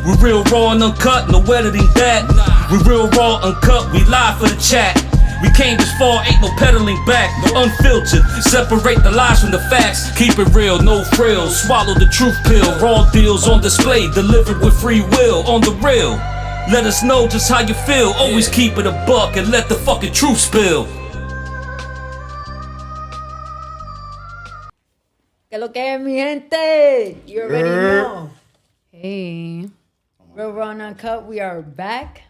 We real raw and uncut, no editing that. We real raw uncut, we live for the chat. We came this far, ain't no pedaling back, no unfiltered. Separate the lies from the facts, keep it real, no frills. Swallow the truth pill, raw deals on display, delivered with free will, on the real. Let us know just how you feel, always keep it a buck and let the fucking truth spill. Que lo que es, mi gente? You already know. Hey. Real Raw Umcut, we are back.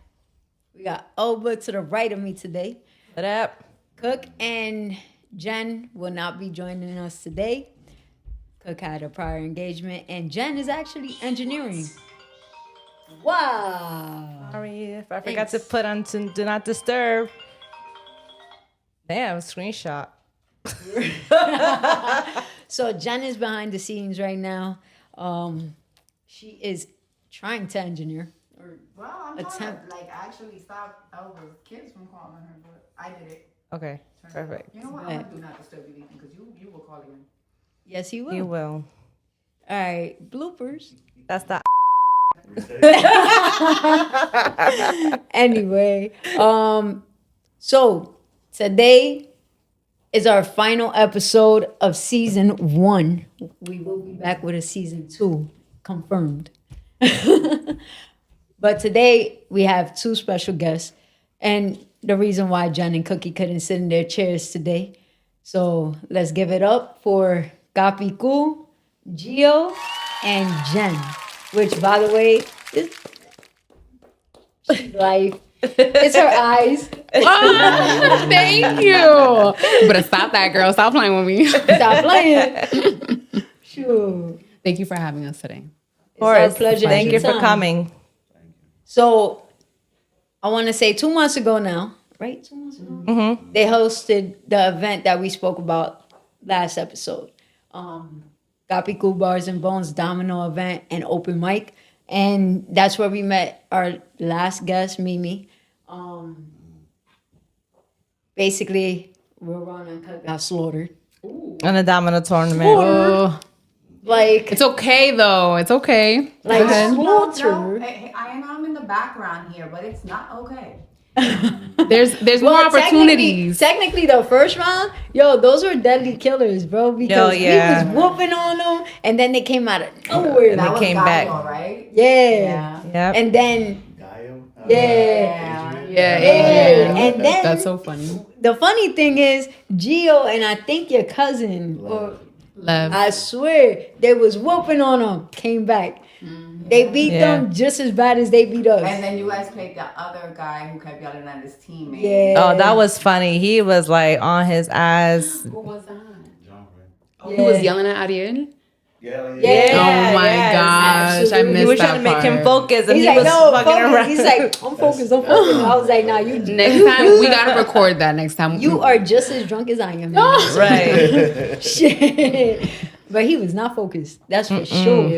We got Oba to the right of me today. What up? Cook and Jen will not be joining us today. Cook had a prior engagement, and Jen is actually engineering. Wow. Sorry if I forgot to put on Do Not Disturb. Damn, screenshot. So Jen is behind the scenes right now. She is trying to engineer. Well, I'm trying to actually stop Elva's kids from calling her, but I did it. Okay, perfect. You know what? I'm gonna do not disturb you, Ethan, because you will call again. Yes, he will. You will. All right, bloopers. That's the. Anyway, so today is our final episode of season 1. We will be back with a season 2, confirmed. But today we have 2 special guests, and the reason why Jen and Cookie couldn't sit in their chairs today. So let's give it up for Capicu, Gio, and Jenn, which, by the way, is like it's her eyes. Oh, thank you. But stop that, girl. Stop playing with me. Stop playing. Sure. Thank you for having us today. It's our pleasure. Thank you for anytime. coming. So, I want to say 2 months ago now, right? 2 months ago, they hosted the event that we spoke about last episode. Capicu Bars and Bones Domino event and open mic. And that's where we met our last guest, Mimi. Basically, Real Raw Umcut got slaughtered. In a domino tournament. Like, It's okay, though. It's okay. like No, slaughtered. I know I'm in the background here, but it's not okay. There's more opportunities. Technically, the first round, those were deadly killers, bro. Because he was whooping on them, and then they came out of nowhere. That was came Gaio, back. right? Yeah. Yep. And then, Yeah. and then That's so funny. the funny thing is, Gio and I think your cousin, or Love. I swear, they was whooping on them, came back. They beat them just as bad as they beat us. And then you guys played the other guy who kept yelling at his teammate. Yeah. Oh, that was funny. He was like on his ass. Who was that? He was yelling at Ariel. Yeah. Oh my gosh, I missed that He was trying to make him part. focus, and He's he like, was no, fucking focus. around. He's like, I'm focused. I was like, nah, you Next time, we gotta record that next time. You are just as drunk as I am. Right. Shit. But he was not focused. That's for sure.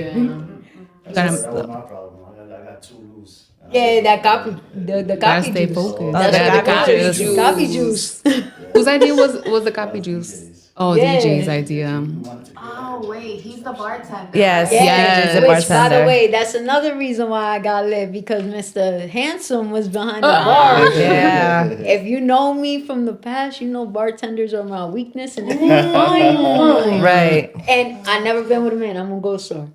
That was my problem. I got too loose. Yeah, that copy, the Gotta copy stay juice. focused. That's the what copy it was. juice. Copy juice. Whose idea was the copy juice? Oh, Yeah. DJ's idea. Oh, wait. He's the bartender. Yes, right? yes. He's a Which, by the bartender. way, that's another reason why I got lit, because Mr. Handsome was behind the bar. Yeah. If you know me from the past, you know bartenders are my weakness, and if you fine. Right. And I never been with a man. I'm gonna go sir.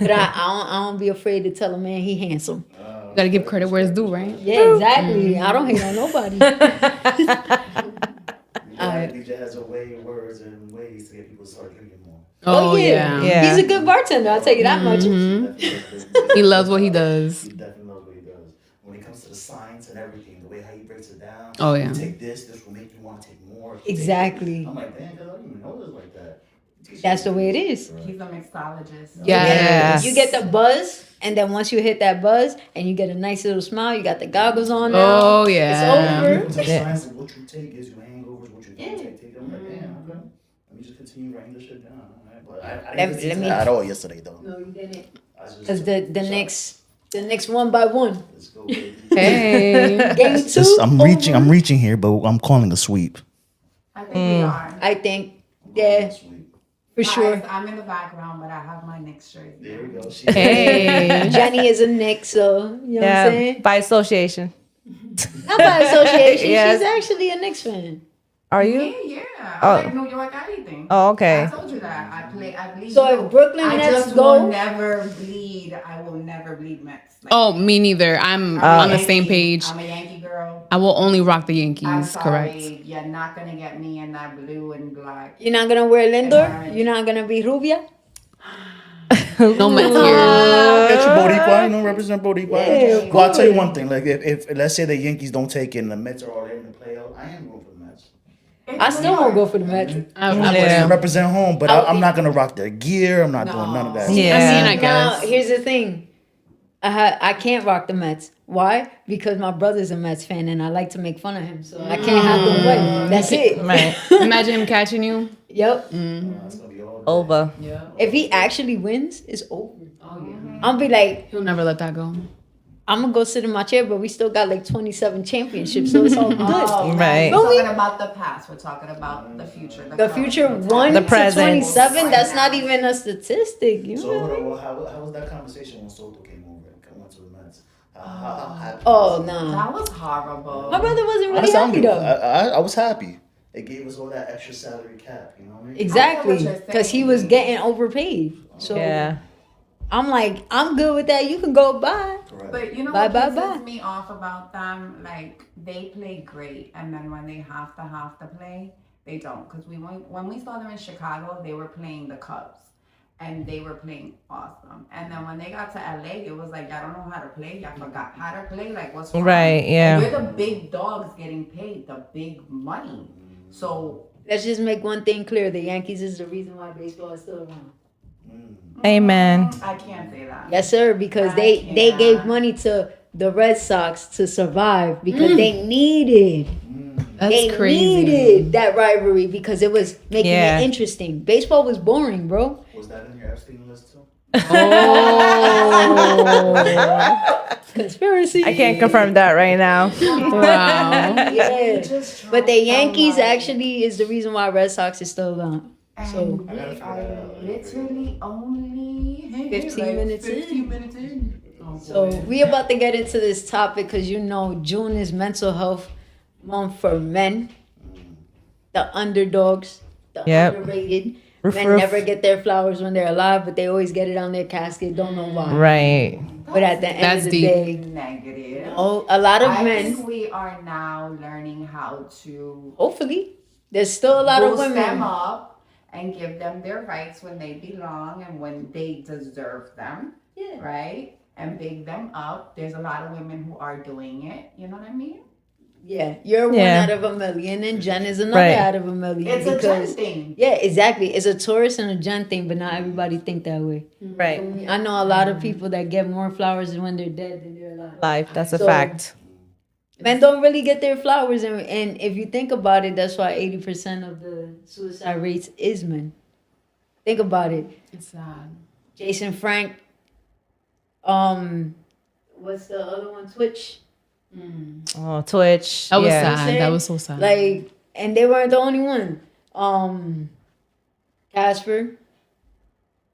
But I don't be afraid to tell a man he handsome. You gotta give credit where it's due, right? Yeah, exactly. I don't hate on nobody. DJ has a way of words and ways to get people to start drinking more. Oh, yeah. Yeah. He's a good bartender, I'll tell you that much. He loves what he does. He definitely knows what he does. When it comes to the science and everything, the way how he breaks it down. Oh, yeah. You take this will make you want to take more. Exactly. I'm like, damn, I didn't even know this like that. That's the way it is. He's a mixologist. Yes. You get the buzz, and then once you hit that buzz and you get a nice little smile, you got the goggles on now. Oh, yeah. It's The over. science of what you take gives you hangovers, what you don't take. I'm like, damn, okay. Let me just continue writing this shit down. All right? But I didn't Let listen me- to that at all yesterday, though. No, you didn't. Because The next one by one. Let's go, baby. Hey. Game 2. I'm reaching here, but I'm calling a sweep. I think we are. I think, yeah, Sweep. For sure. Guys, I'm in the background, but I have my Knicks jersey. There we go. She Hey. Jenny is a Nick, so you know what I'm saying? By association. Not by association. Yes. She's actually a Knicks fan. Are Yeah, you? yeah. Oh. I like New York anything. Oh, okay. I told you that. I bleed. So blue. if Brooklyn I Nets just go- will never bleed. I will never bleed Mets. Like, Oh, me neither. I'm I'm a on the Yankee. same page. I'm a Yankee girl. I will only rock the I'm Yankees. sorry. Correct. You're not gonna get me in that blue and black. You're not gonna wear Lindor? Orange. You're not gonna be Rubia? No Mets here. Get your Boricua, you know, represent Boricua. Yeah, Well, I'll tell you one thing. Like, if let's say the Yankees don't take it and the Mets are already in the playoffs, I am going for the Mets. I still won't go for the Mets. I Yeah. Represent home, but I'm not gonna rock their gear. I'm not doing none of that. Yeah. I mean, I Now, guess. here's the thing. I can't rock the Mets. Why? Because my brother's a Mets fan and I like to make fun of him. So I can't have them win. That's it. Right. Imagine him catching you. Yep. It's gonna be all Over. If he actually wins, it's over. I'll be like, He'll never let that go. I'm gonna go sit in my chair, but we still got like 27 championships, so it's all good. Oh, Right. We're talking about the past. We're talking about the future. The current, future the 1 The to present. 27, that's not even a statistic. You So know? well, how was that conversation when Soto came over and went to the Mets? How happy Oh, was he? no. That was horrible. My brother wasn't really Honestly, happy though. I was happy. It gave us all that extra salary cap, you know what I mean? Exactly. I know what you're Because he saying. was getting overpaid. So Yeah. I'm like, I'm good with that. You can go bye. Correct. But you know Bye, what bye, pisses bye. me off about them? Like, they play great, and then when they have to play, they don't. Because when we saw them in Chicago, they were playing the Cubs, and they were playing awesome. And then when they got to LA, it was like, y'all don't know how to play. Y'all forgot how to play. Like, what's wrong? Right, yeah. We're the big dogs getting paid the big money. So Let's just make one thing clear. The Yankees is the reason why baseball is still around. Amen. I can't say that. Yes, sir. Because I they can't. gave money to the Red Sox to survive because they needed That's crazy. needed that rivalry because it was making Yeah. it interesting. Baseball was boring, bro. Was that in your Epstein list too? Conspiracy. I can't confirm that right now. Wow. Yeah. Just But the dropped Yankees somebody. actually is the reason why Red Sox is still around. So And I gotta we figure are that out. literally only 15 minutes in. 15 minutes in. Oh, So boy. we about to get into this topic because you know June is Mental Health Month for men, the underdogs, the Yep. underrated. Roof, Men roof. never get their flowers when they're alive, but they always get it on their casket. Don't know why. Right. But at the end That's of the deep. day, Negative. a lot of I men. think we are now learning how to Hopefully, there's still a lot of boost them women. up and give them their rights when they belong and when they deserve them, Yeah. right? And big them up. There's a lot of women who are doing it. You know what I mean? Yeah, you're Yeah. one out of a million, and Jen is another Right. out of a million. It's a Jen because thing. yeah, exactly. It's a Taurus and a Jen thing, but not everybody think that way. Right. I know a lot of people that get more flowers when they're dead than they're alive. Life. That's a So- fact. Men don't really get their flowers, and if you think about it, that's why 80% of the suicide rates is men. Think about it. It's sad. Jason Frank. What's the other one? Twitch. Oh, Twitch. That was yeah. sad. That was so sad. Like, and they weren't the only one. Casper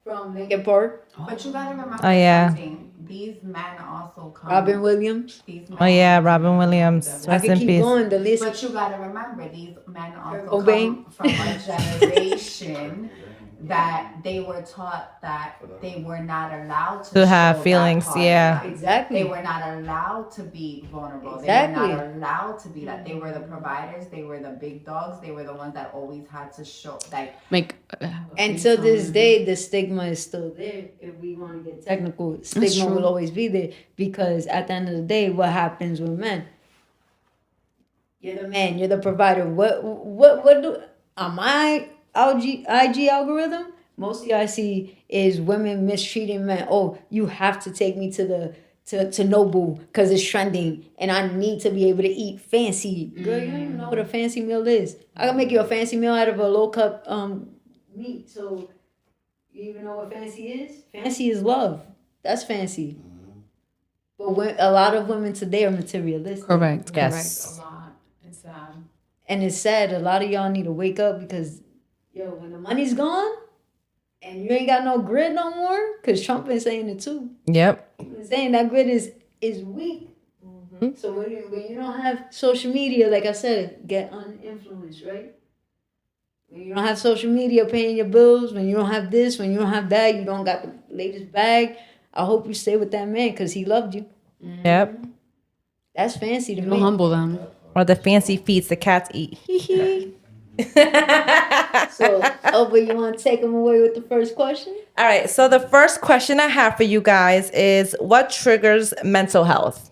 from Linkin Park. But you gotta remember Oh, yeah. something. These men also come. Robin Williams. These men Oh yeah, Robin Williams. I Rest could in keep peace. going. The list. But you gotta remember, these men also Cobain. come from a generation that they were taught that they were not allowed to, To have show that feelings, part of yeah. life. Exactly. They were not allowed to be vulnerable. Exactly. They were not allowed to be that. They were the providers. They were the big dogs. They were the ones that always had to show, like, Make And to this day, the stigma is still there. If we want to get technical, stigma true. will always be there because at the end of the day, what happens with men? You're the man. You're the provider. What do on my IG algorithm? Mostly I see is women mistreating men. Oh, you have to take me to the to Nobu because it's trending, and I need to be able to eat fancy. Girl, you don't even know what a fancy meal is. I can make you a fancy meal out of a low cup meat. So you even know what fancy is? Fancy is love. That's fancy. But a lot of women today are materialistic. correct. Yes. Correct. A lot. It's sad. And it's sad. A lot of y'all need to wake up because, yo, when the money's gone, and you ain't got no grid no more, because Trump been saying it too. Yep. He been saying that grid is weak. So when you don't have social media, like I said, get uninfluenced, right? When you don't have social media paying your bills, when you don't have this, when you don't have that, you don't got the latest bag. I hope you stay with that man because he loved you. Yep. That's fancy to Don't me. humble them. Or the fancy feeds the cats eat. So, Oba, you want to take him away with the first question? All right. So the first question I have for you guys is, what triggers mental health?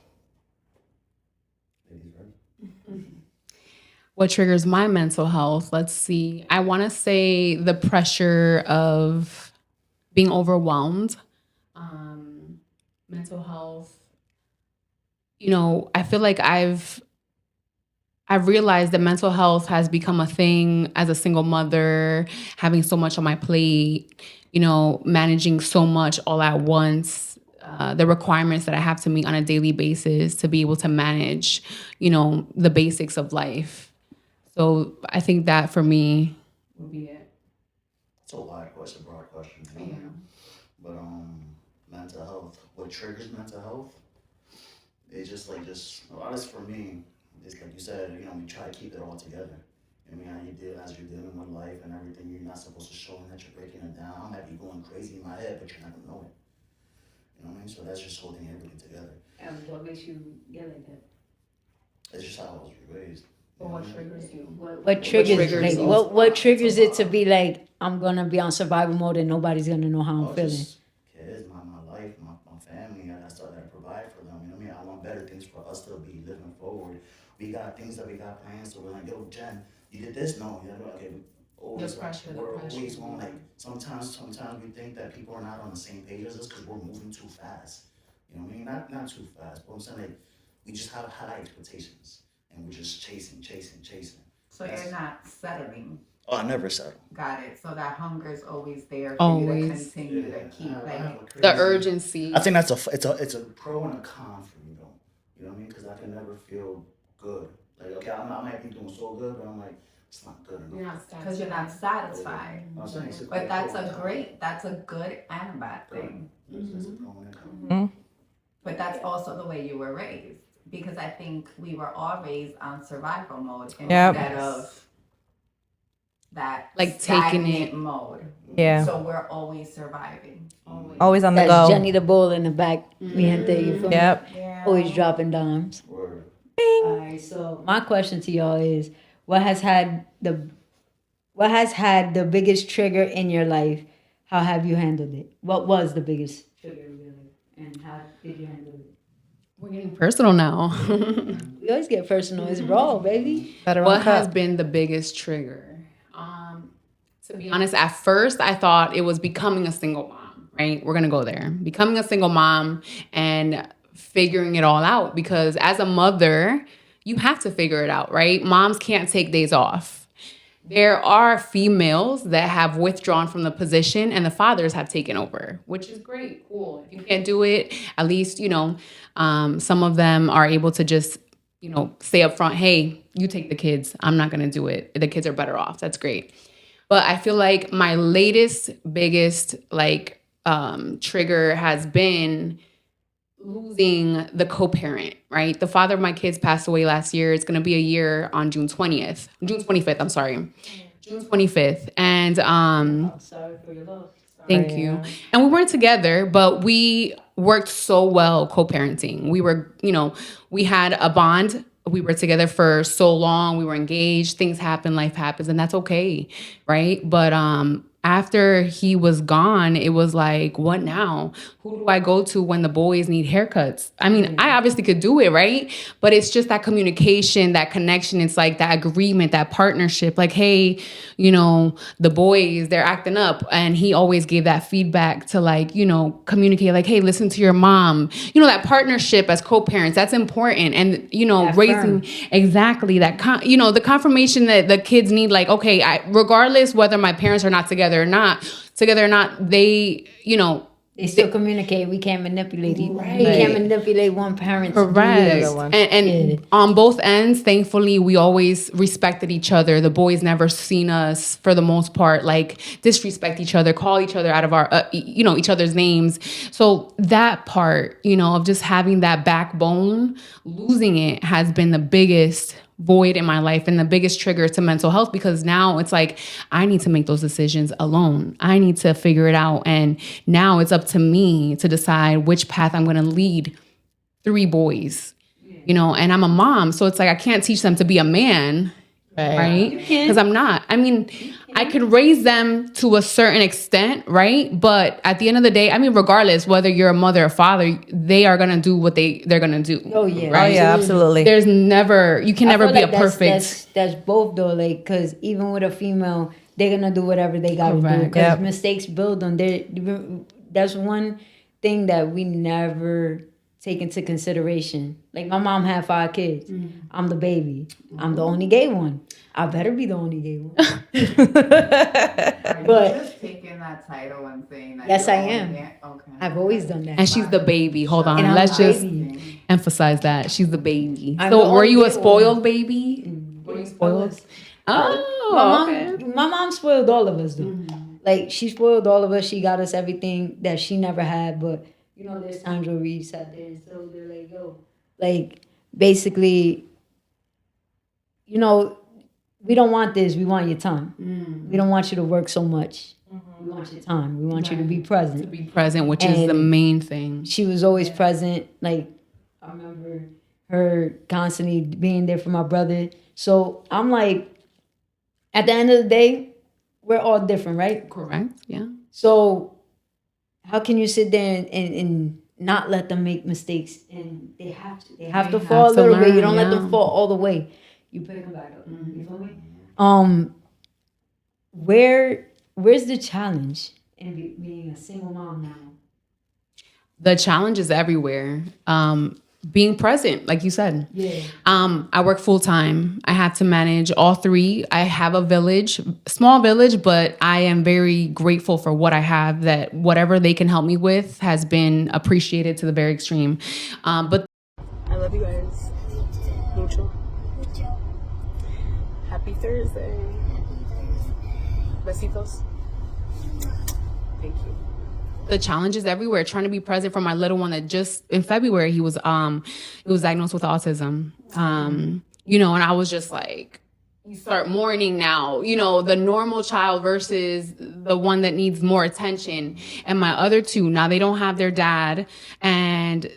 What triggers my mental health? Let's see. I want to say the pressure of being overwhelmed. Mental health. You know, I feel like I've realized that mental health has become a thing as a single mother, having so much on my plate, you know, managing so much all at once, the requirements that I have to meet on a daily basis to be able to manage, you know, the basics of life. So I think that for me would be it. It's a wide question, broad question. You know? But mental health. What triggers mental health? It's just a lot of for me. It's like you said, you know, we try to keep it all together. I mean, how you deal as you're dealing with life and everything. You're not supposed to show that you're breaking it down. I might be going crazy in my head, but you're not gonna know it. You know what I mean? So that's just holding everything together. And what makes you get like that? It's just how I was raised. What triggers you? What triggers it to be like, I'm gonna be on survival mode and nobody's gonna know how I'm feeling? Just kids, my life, my family. I started to provide for them. You know what I mean? I want better things for us to be living forward. We got things that we got planned, so we're like, yo, Jen, you did this? No, you know, okay, always, we're always going, like, sometimes we think that people are not on the same page as us because we're moving too fast. You know what I mean? Not too fast, but I'm saying, like, we just have high expectations, and we're just chasing. So you're not settling. Oh, I never settle. Got it. So that hunger is always there for you to continue to keep The urgency. I think that's it's a pro and a con for me though. You know what I mean? Because I can never feel good. Like, okay, I might be doing so good, but I'm like, it's not good enough. because you're not satisfied. I'm saying it's But that's a good and a bad thing. It's a pro and a con. But that's also the way you were raised. Because I think we were all raised on survival mode instead of that like taking it mode. Yeah. So we're always surviving. Always on the That's go. Jenny the Bull in the back. Me and you feel me? Yep. Yeah. Always dropping dimes. Word. All right, so my question to y'all is, what has had the biggest trigger in your life? How have you handled it? What was the biggest trigger in your life, and how did you handle it? We're getting personal now. We always get personal. It's raw, baby. What has been the biggest trigger? To be honest, at first I thought it was becoming a single mom, right? We're going to go there. Becoming a single mom and figuring it all out, because as a mother, you have to figure it out, right? Moms can't take days off. There are females that have withdrawn from the position and the fathers have taken over, which is great, cool. If you can't do it, at least, you know, some of them are able to just, you know, say up front, hey, you take the kids. I'm not going to do it. The kids are better off. That's great. But I feel like my biggest trigger has been losing the co-parent, right? The father of my kids passed away last year. It's going to be a year on June 25th, I'm sorry. June 25th. And Sorry for your loss. thank you. And we weren't together, but we worked so well co-parenting. We were, you know, we had a bond. We were together for so long. We were engaged. Things happen, life happens, and that's okay, right? But after he was gone, it was like, what now? Who do I go to when the boys need haircuts? I mean, I obviously could do it, right? But it's just that communication, that connection. It's like that agreement, that partnership. Like, hey, you know, the boys, they're acting up. And he always gave that feedback to, like, you know, communicate, like, hey, listen to your mom. You know, that partnership as co-parents, that's important. And, you know, That raising, exactly, that, you know, the confirmation that the kids need, like, okay, regardless whether my parents are not together or not, they, you know, They still communicate. We can't manipulate it. Right. We can't manipulate one parent to do Correct. this. And on both ends, thankfully, we always respected each other. The boys never seen us, for the most part, like disrespect each other, call each other out of our, each other's names. So that part, of just having that backbone, losing it has been the biggest void in my life and the biggest trigger to mental health, because now it's like I need to make those decisions alone. I need to figure it out. And now it's up to me to decide which path I'm going to lead 3 boys, and I'm a mom. So it's like I can't teach them to be a man, right? Because I'm not. I mean, I could raise them to a certain extent, right? But at the end of the day, I mean, regardless whether you're a mother or father, they are gonna do what they're gonna do. Oh yeah, right? Oh yeah, absolutely. There's never, you can never be like a perfect. That's both though, like, because even with a female, they're gonna do whatever they gotta do. Correct. Because mistakes build on. That's one thing that we never take into consideration. Like my mom had 5 kids. I'm the baby. I'm the only gay one. I better be the only gay one. But just taking that title and saying that. Yes, I am. Okay. I've always done that. And she's the baby. Hold on, And I'm let's the just baby. emphasize that she's the baby. I'm the So, were only you a gay spoiled one. baby? Were you spoiled? My mom spoiled all of us though. Like she spoiled all of us. She got us everything that she never had. But there's times where we sat there and so they're like, yo, like basically, we don't want this. We want your time. We don't want you to work so much. We want your time. We want you to be present. To be present, which is the main thing. She was always present. Like I remember her constantly being there for my brother. So I'm like, at the end of the day, we're all different, right? Correct. Yeah. So how can you sit there and not let them make mistakes? And they have to. They have to fall a have to little bit. You learn, don't let yeah. them fall all the way. You pick them back up. You feel me? Where's the challenge in being a single mom now? The challenge is everywhere. Being present, like you said. Yeah. I work full time. I have to manage all 3. I have a village, small village, but I am very grateful for what I have, that whatever they can help me with has been appreciated to the very extreme. But I love you guys. Mucho. Happy Thursday. Besitos. Thank you. the challenge is everywhere, trying to be present for my little one that just in February, he was diagnosed with autism. And I was just like, you start mourning now, the normal child versus the one that needs more attention. And my other two, now they don't have their dad. And,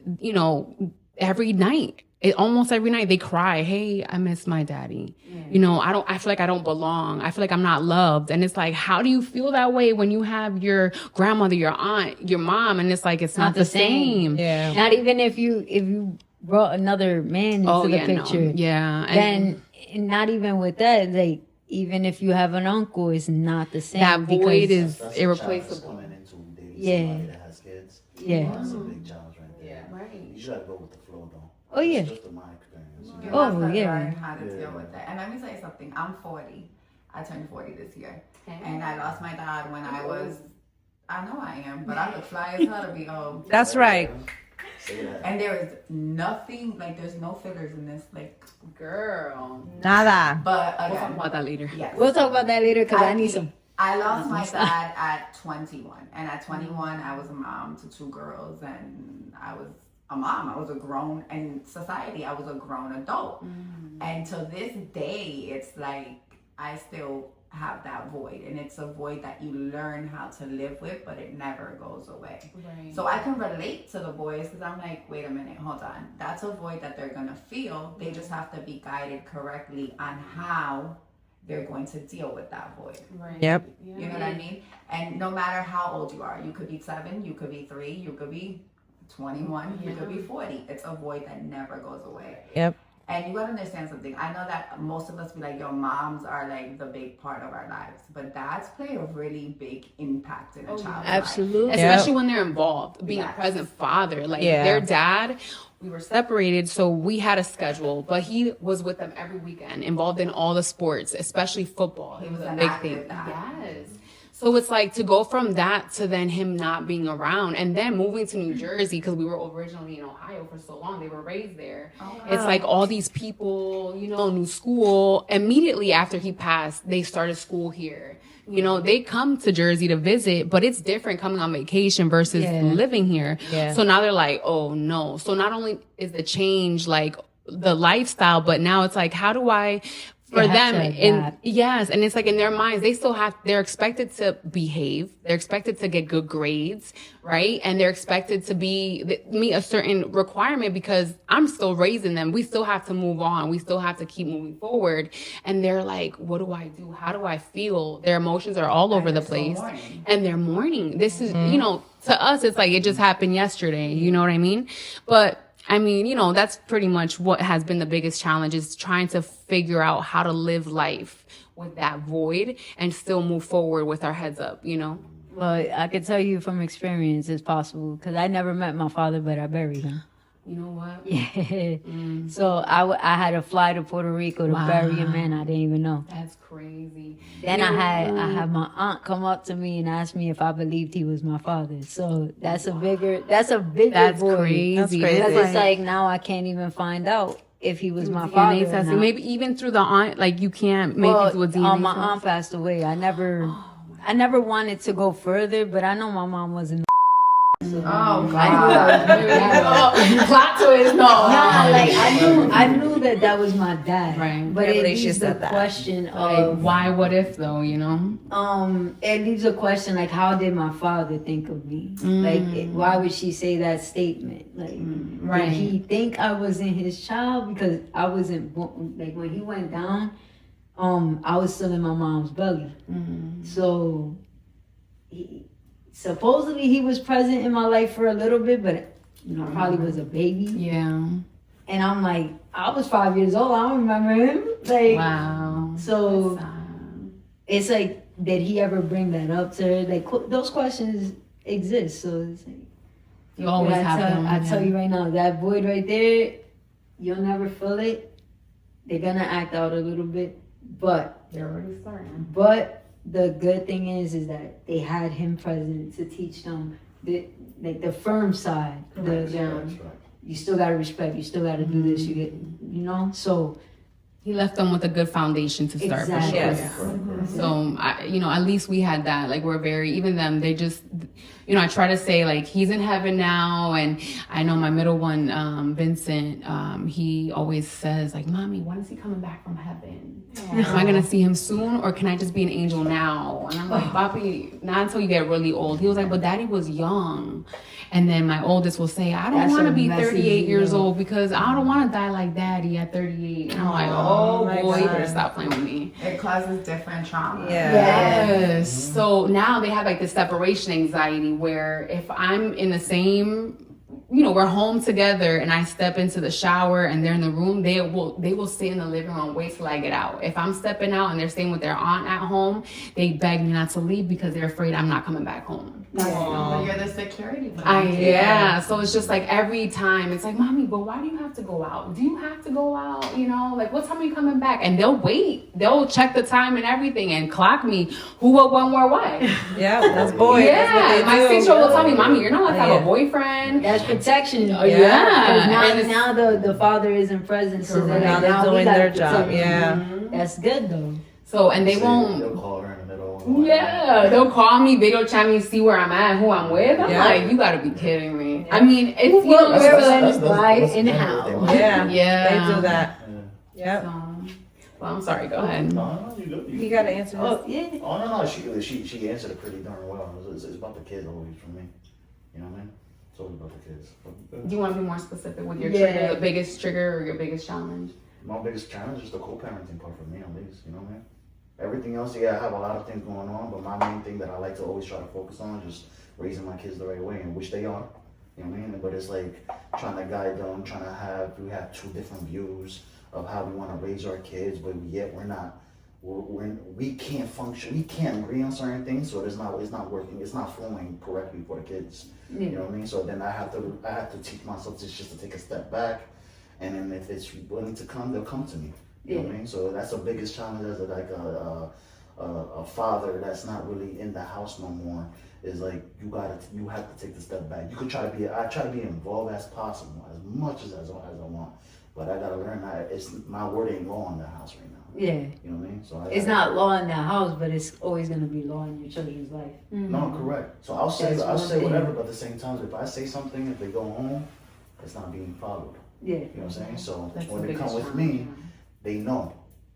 almost every night they cry, hey, I miss my daddy. I feel like I don't belong. I feel like I'm not loved. And it's like, how do you feel that way when you have your grandmother, your aunt, your mom, and it's like, it's not the same. Yeah. Not even if you brought another man into the picture. No. Yeah. Then not even with that, like even if you have an uncle, it's not the same. That void because- is That's irreplaceable. coming into dating Yeah. somebody that has kids. Yeah. That's a big challenge right there. Yeah, right. You should go with the flow though. Oh, yeah. It's just in my experience. You Oh, have to yeah. learn how to deal with that. And let me tell you something. I'm 40. I turned 40 this year. And I lost my dad when I was, I know I am, but I look fly as hell to be old. That's right. Say that. And there is nothing, like there's no fillers in this, like, Girl. Nada. but We'll talk again, about that later. yes. We'll talk about that later because I need some. I lost my dad at 21. And at 21, I was a mom to 2 girls. And I was a mom. I was a grown, in society, I was a grown adult. And to this day, it's like I still have that void. And it's a void that you learn how to live with, but it never goes away. Right. So I can relate to the boys because I'm like, wait a minute, hold on. That's a void that they're going to feel. They just have to be guided correctly on how they're going to deal with that void. Right. Yep. You know what I mean? And no matter how old you are, you could be 7, you could be 3, you could be 21, you could be 40. It's a void that never goes away. Yep. And you gotta understand something. I know that most of us be like, yo, moms are like the big part of our lives, but dads play a really big impact in a child's life. Absolutely. Especially when they're involved, being a Yes. present father. Like Yeah. their dad, we were separated, so we had a schedule, but he was with them every weekend, involved in all the sports, especially football. It was a an big active thing. dad. Yes. So it's like to go from that to then him not being around and then moving to New Jersey, because we were originally in Ohio for so long. They were raised there. It's like all these people, you know, new school. Immediately after he passed, they started school here. You know, they come to Jersey to visit, but it's different coming on vacation versus living here. Yeah. So now they're like, oh no. So not only is the change like the lifestyle, but now it's like, how do I... For them, and it's like in their minds, they're expected to behave. They're expected to get good grades, right? And they're expected to meet a certain requirement because I'm still raising them. We still have to move on. We still have to keep moving forward. And they're like, what do I do? How do I feel? Their emotions are all over the place. And they're mourning. This is, you know, to us, it's like it just happened yesterday. You know what I mean? But I mean, you know, that's pretty much what has been the biggest challenge, is trying to figure out how to live life with that void and still move forward with our heads up, you know? Well, I can tell you from experience it's possible, because I never met my father, but I buried him. You know what? Yeah. So I had to fly to Puerto Rico to bury a man I didn't even know. That's crazy. Then I had my aunt come up to me and ask me if I believed he was my father. So that's a bigger void. That's crazy. That's crazy. Because it's like now I can't even find out if he was my father. Or maybe even through the aunt, like you can't. Maybe through DNA. My aunt passed away. I never wanted to go further, but I know my mom wasn't. Oh, God. Plot twist, no. Nah, like I knew that was my dad. Right. But it leaves the that. question Like, of why, what if though, you know? it leaves a question like, how did my father think of me? Like, why would she say that statement? Like, did he think I wasn't his child? Because I wasn't born, like when he went down, I was still in my mom's belly. So supposedly he was present in my life for a little bit, but you know, probably was a baby. Yeah. And I'm like, I was 5 years old. I don't remember him. Like, wow. So it's like, did he ever bring that up to her? Like, those questions exist. So it's like, you always have them. I tell you right now, that void right there, you'll never fill it. They're gonna act out a little bit, but they're already starting. But the good thing is that they had him present to teach them the firm side. You still gotta respect. You still gotta do this. You know. So he left them with a good foundation to start. Exactly. For sure. So at least we had that. Like we're even them. They just, I try to say like he's in heaven now, and I know my middle one, Vincent. He always says like, "Mommy, when is he coming back from heaven? Am I gonna see him soon, or can I just be an angel now?" And I'm like, "Papi, not until you get really old." He was like, "But Daddy was young." And then my oldest will say, "I don't want to be 38 years old because I don't want to die like Daddy at 38." And I'm like, "Oh boy, you better stop playing with me." It causes different trauma. Yes. So now they have like this separation anxiety where if I'm in the same, we're home together and I step into the shower and they're in the room, they will sit in the living room and wait till I get out. If I'm stepping out and they're staying with their aunt at home, they beg me not to leave because they're afraid I'm not coming back home. But you're the security blanket. Yeah. So it's just like every time it's like, "Mommy, but why do you have to go out? Do you have to go out? Like what time are you coming back?" And they'll wait. They'll check the time and everything and clock me who, what, when, where, what. Yeah, that's boys. Yeah. That's My 6-year-old will tell me, "Mommy, you're not allowed to have a boyfriend." That's protection. Yeah. Now the father isn't present, so now they're doing their job. Yeah. That's good though. So and they won't. They'll call her in the middle. Yeah, they'll call me, video chat me, see where I'm at, who I'm with. I'm like, you gotta be kidding me. I mean, it's in the house. Yeah, yeah, they do that. Yeah. Well, I'm sorry. Go ahead. No, you good. You gotta answer this. Oh yeah. Oh no, she answered it pretty darn well. It's about the kids always for me. You know what I mean? It's always about the kids. Do you want to be more specific with your trigger, the biggest trigger or your biggest challenge? My biggest challenge is the co-parenting part for me, at least. You know what I mean? Everything else, I have a lot of things going on, but my main thing that I like to always try to focus on is just raising my kids the right way, and which they are. You know what I mean? But it's like trying to guide them, we have two different views of how we want to raise our kids, but yet we can't function, we can't agree on certain things, so it's not working, it's not flowing correctly for the kids. You know what I mean? So then I have to teach myself just to take a step back, and then if it's willing to come, they'll come to me. You know what I mean? So that's the biggest challenge as a father that's not really in the house no more is like you have to take the step back. You could I try to be involved as possible, as much as I want, but I gotta learn that my word ain't law in the house right now. Yeah. You know what I mean? So It's not law in the house, but it's always gonna be law in your children's life. No, correct. So I'll say whatever, but at the same time, if I say something, if they go home, it's not being followed. Yeah. You know what I'm saying? So That's when the they come biggest with me, they know.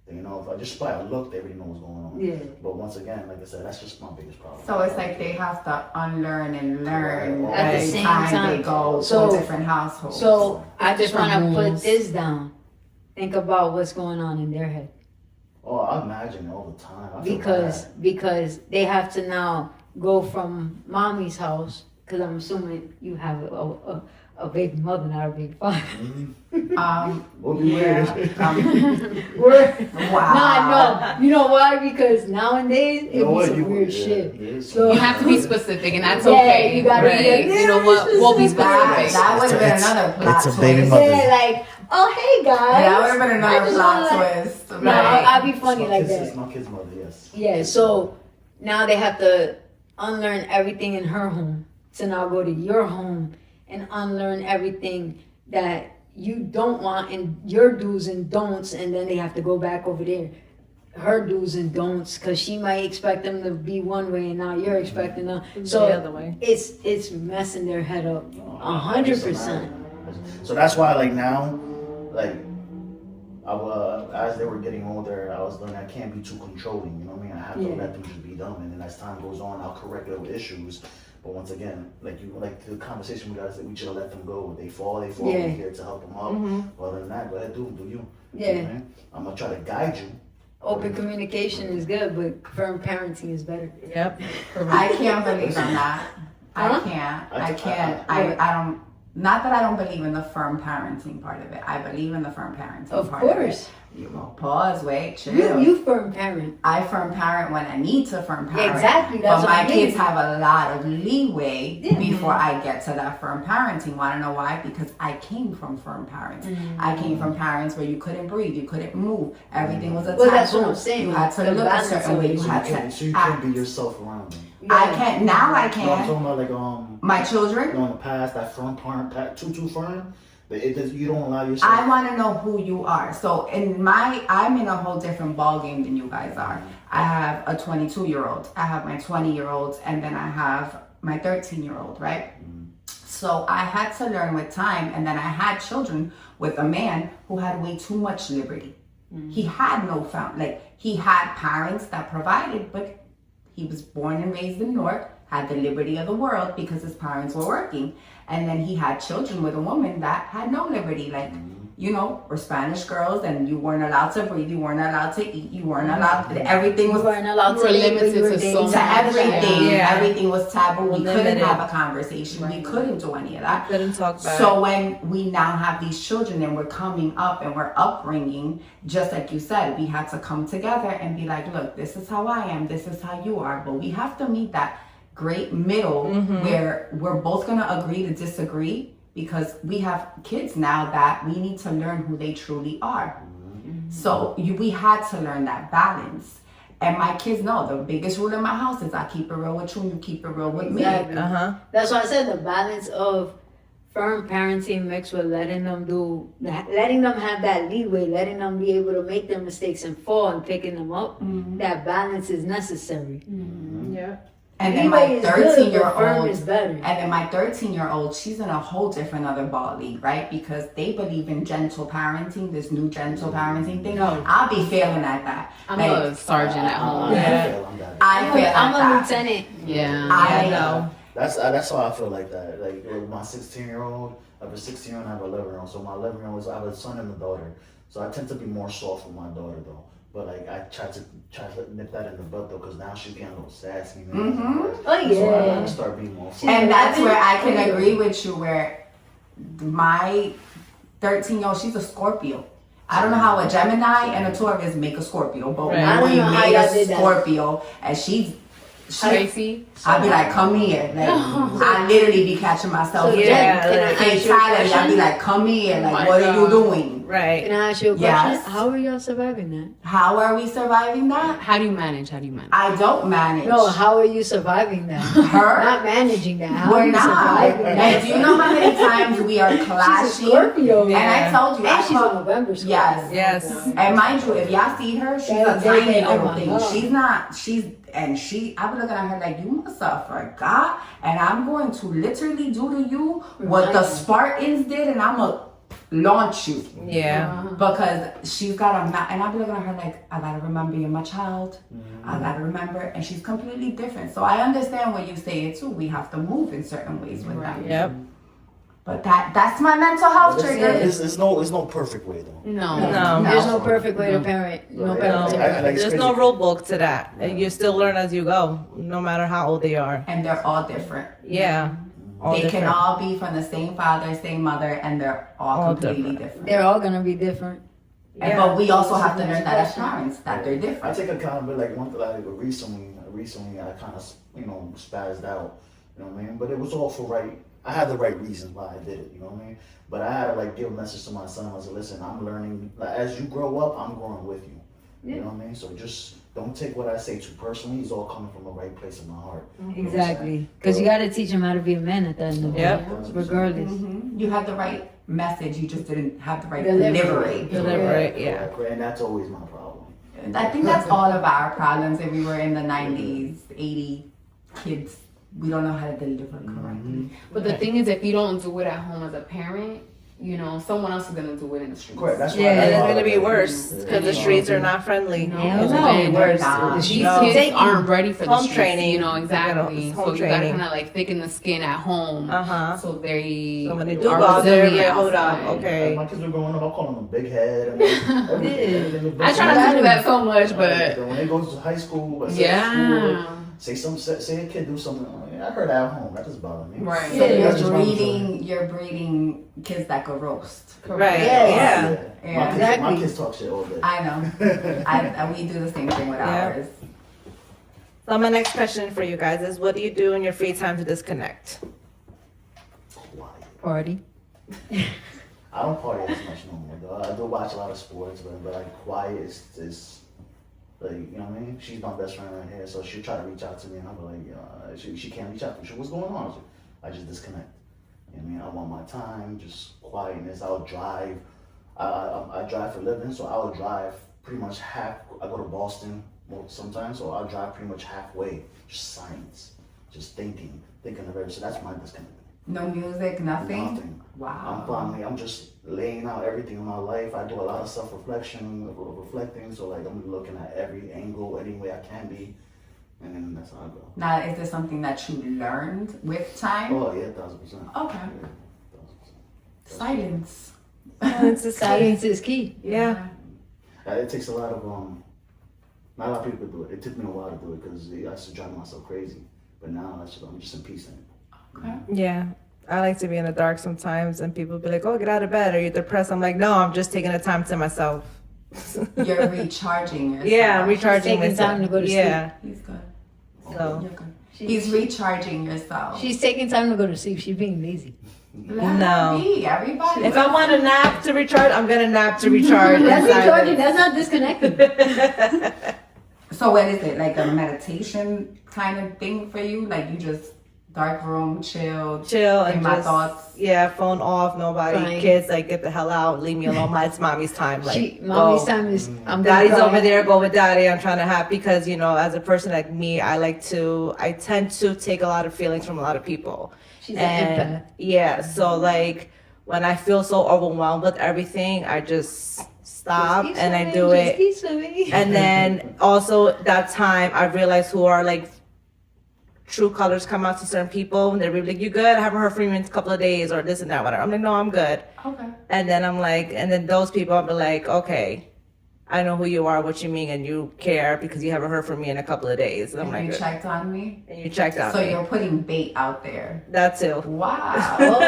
They know if I just by a look, they already know what's going on. Yeah. But once again, like I said, that's just my biggest problem. So it's like they have to unlearn and learn At the every same time time. they go So- to a different household. So I just Different want to put rules. this down. Think about what's going on in their head. Oh, I imagine it all the time. I feel bad. Because they have to now go from mommy's house, because I'm assuming you have a big mother, not a big father. We'll be yeah. weird. Wow. Nah, no. You know why? Because nowadays it You know be what? some weird Yeah, shit. it is. So You have to be specific, and that's Yeah, okay. you gotta be right? like, You know what? We'll be specific. That would have been another plot it's a twist. baby mother. yeah, like, oh hey guys. That would have been I another just plot wanna- twist. No, Right. I'll be funny like that. It's my kid's mother, yes. Yeah, so now they have to unlearn everything in her home to now go to your home and unlearn everything that you don't want and your do's and don'ts, and then they have to go back over there. Her do's and don'ts, because she might expect them to be one way and now you're expecting them. So the other way. it's messing their head up 100%. So that's why, like now, like as they were getting older, I was learning I can't be too controlling. You know what I mean? I have to Yeah. let them just be them, and then as time goes on, I'll correct little issues. But once again, like the conversation we guys, we should let them go. They fall. Yeah. We're here to help them up. Other than that, go ahead, do you. You know what I Yeah. mean? I'm gonna try to guide you. Open communication is good, but firm parenting is better. Yep. I can't believe in that. Huh? I can't. I don't. Not that I don't believe in the firm parenting part of it. I believe in the firm parenting Of part course. of it. You will pause, wait, chill. You firm parent. I firm parent when I need to firm parent. Exactly, that's but what my I mean. kids have a lot of leeway Yeah. before I get to that firm parenting. Want to know why? Because I came from firm parents. I came from parents where you couldn't breathe, you couldn't move, everything was a taboo. Well, that's what I'm saying. You had to The look a balance certain of way. it. You So had you to can't be act. yourself around them. I can't. Now I No, I'm can. talking about like My children. you know, in the past, that firm parent, too firm. You don't allow yourself. I want to know who you are. So I'm in a whole different ballgame than you guys are. I have a 22-year-old. I have my 20-year-old, and then I have my 13-year-old, right? So I had to learn with time, and then I had children with a man who had way too much liberty. He had he had parents that provided, but he was born and raised in New York, had the liberty of the world because his parents were working. And then he had children with a woman that had no liberty, we're Spanish girls, and you weren't allowed to breathe, you weren't allowed to eat, you weren't allowed, everything was You weren't allowed You were to leave, limited you were to dating. so to much. everything. Yeah. Everything was taboo. We couldn't Limited. have a conversation. We couldn't do any of that. Couldn't talk about So when we now have these children and we're coming up and we're upbringing, just like you said, we had to come together and be like, look, this is how I am, this is how you are. But we have to meet that great middle where we're both going to agree to disagree, because we have kids now that we need to learn who they truly are. So we had to learn that balance. And my kids know the biggest rule in my house is I keep it real with you and you keep it real with me. Exactly. That's why I said the balance of firm parenting mixed with letting them have that leeway, letting them be able to make their mistakes and fall and picking them up. That balance is necessary. Yeah. And then Leeway my is good, but firm 13-year-old is better. And then my 13-year-old, she's in a whole different other ball league, right? Because they believe in gentle parenting, this new gentle parenting thing. No. I'll be failing at that. I'm a sergeant at home. I fail at I'm a that. lieutenant. Yeah. I know. That's how I feel like that. Like with my 16-year-old, I have a 16-year-old and I have an 11-year-old. So my 11-year-old I have a son and a daughter. So I tend to be more soft with my daughter though. But like I try to nip that in the bud though, because now she's getting a little sassy. Oh So I yeah. gotta start being more. And that's where I can agree with you, where my 13-year-old, she's a Scorpio. I don't know how a Gemini and a Taurus make a Scorpio, but Right. I don't we know how made y'all a did that. Scorpio, and she's Tracy. I'd be like, come here. Like, I literally be catching myself. So, Like, Jen, can I hey, ask you a Tyler, I'd be question? like, come here. Like, my what are you God. doing? Right. Can I ask you a question? Yes. How are y'all surviving that? How are we surviving that? How do you manage? I don't manage. No, how are you surviving that? Her? Not managing that. How are We're you not. surviving that? And do you know how many times we are clashing? Scorpio. And I told you, And I she's a call- November Scorpio. Yes. Yes. And mind you, if y'all see her, she's a That tiny day, oh little my thing. God. She's not, I've been looking at her like, you must suffer, God, and I'm going to literally do to you what the Spartans did, and I'm going to launch you. Yeah. Because she's got a, and I've been looking at her like, I gotta remember you're my child. I gotta remember, and she's completely different. So I understand when you say it too. We have to move in certain ways with them. Yep. But that's my mental health trigger. There's no perfect way though. No. No. There's no perfect way to parent. No Right. parent. I- like, it's There's crazy. no rule book to that. And you still learn as you go, no matter how old they are. And they're all different. Yeah. All They different. can all be from the same father, same mother, and they're all All completely different. They're all gonna be different. And, but we also have to learn that as parents, that they're I different. take accountability. Like one, like recently, I kind of spazzed out. You know what I mean? But it was all for right. I had the right reasons why I did it. You know what I mean? But I had to like give a message to my son. I said, listen, I'm learning. Like, as you grow up, I'm growing with you. You know what I mean? So just don't take what I say too personally. It's all coming from the right place in my heart. You know what I'm Exactly. saying? Because you gotta teach them how to be a man at the end of the Yep. day. Regardless. You had the right message, you just didn't have the right Delivery. delivery. Deliberate, yeah. Correct. And that's always my problem. I think that's all of our problems. If we were in the 90s, 80 kids, we don't know how to deliver correctly. But the thing is, if you don't do it at home as a parent, someone else is gonna do it in the streets. Correct. That's why Yeah, I and it's love gonna be it. worse because the streets are not friendly. No. It's No. gonna be worse. These No. kids aren't ready for the Home streets, training. exactly. It's home So you gotta training. kind of like thicken the skin at home. Uh-huh. So they So when they do are go out there, resilient yeah, hold up, outside. okay. My kids were growing up, I call them a big head. And everything. I try not to do that so much, but when they go to high school, let's say school, yeah, say a kid do something. I heard that at home. That just bothered me. right. So That's just my you're breeding kids that could roast. Right, Yeah. yeah. Yeah, My exactly. kids talk shit all day. I know. We do the same thing with Yeah. ours. So my next question for you guys is, what do you do in your free time to disconnect? Quiet. Party. I don't party as much no more though. I do watch a lot of sports, but like quiet is like, you know what I mean? She's my best friend right here, so she'll try to reach out to me and I'm like, she can't reach out to me. She, what's going on? I just disconnect. You know what I mean? I want my time, just quietness. I'll drive. I drive for a living, so I'll drive pretty much I go to Boston sometimes, so I'll drive pretty much halfway. Just silence, just thinking of everything. So that's my disconnect. No music, nothing. Nothing. Wow. I'm just laying out everything in my life. I do a lot of self-reflection, reflecting. So like I'm looking at every angle, any way I can be, and then that's how I go. Now, is this something that you learned with time? Oh yeah, 1,000%. Okay. Yeah, 1,000%. Silence. It's the Silence is key. Yeah. It takes a lot of not a lot of people do it. It took me a while to do it because I used to drive myself crazy. But now I'm just in peace in it. Okay. Yeah. I like to be in the dark sometimes and people be like, oh, get out of bed. Are you depressed? I'm like, no, I'm just taking the time to myself. You're recharging yourself. Yeah, I'm recharging taking myself. time to go to sleep. Yeah. He's good. So You're good. He's recharging yourself. She's taking time to go to sleep. She's being lazy. Let No. her be. Everybody. if I want a nap to recharge, I'm gonna nap to recharge. That's in recharging. silence. That's not disconnecting. So what is it? Like a meditation kind of thing for you? Like you just dark room, chill Chill in and my just, thoughts. yeah, phone off, nobody, Fine. kids, like get the hell out, leave me alone. It's mommy's time. Like, Mommy's go. time is. I'm Daddy's gonna over cry. there, go with daddy. I'm trying to have, because, as a person like me, I tend to take a lot of feelings from a lot of people. She's an empath. Yeah, so like when I feel so overwhelmed with everything, I just stop Just keep and I swimming, do just it. keep swimming. And then also that time I realize who are like true colors come out to certain people and they're really like, you good? I haven't heard from you in a couple of days or this and that, whatever. I'm like, no, I'm good. Okay. And then I'm like, and then those people, I'll be like, okay, I know who you are, what you mean, and you care because you haven't heard from me in a couple of days. And I'm And like, you checked on me. and you checked out. So you're putting bait out there. That too. Wow. All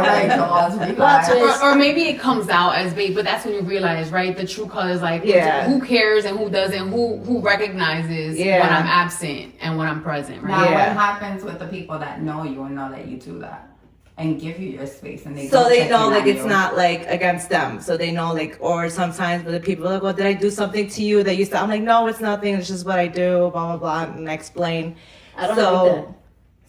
right, girls, relax. Or maybe it comes out as bait, but that's when you realize, right? The true colors, like Yeah. who cares and who doesn't, who recognizes when I'm absent and when I'm present, right? Now, Yeah. what happens with the people that know you and know that you do that and give you your space and they So don't they check know in like on it's you? not like against them. So they know like, or sometimes with the people like, well, did I do something to you that you said? I'm like, no, it's nothing. It's just what I do. Blah blah blah, and I explain. I don't So- like that.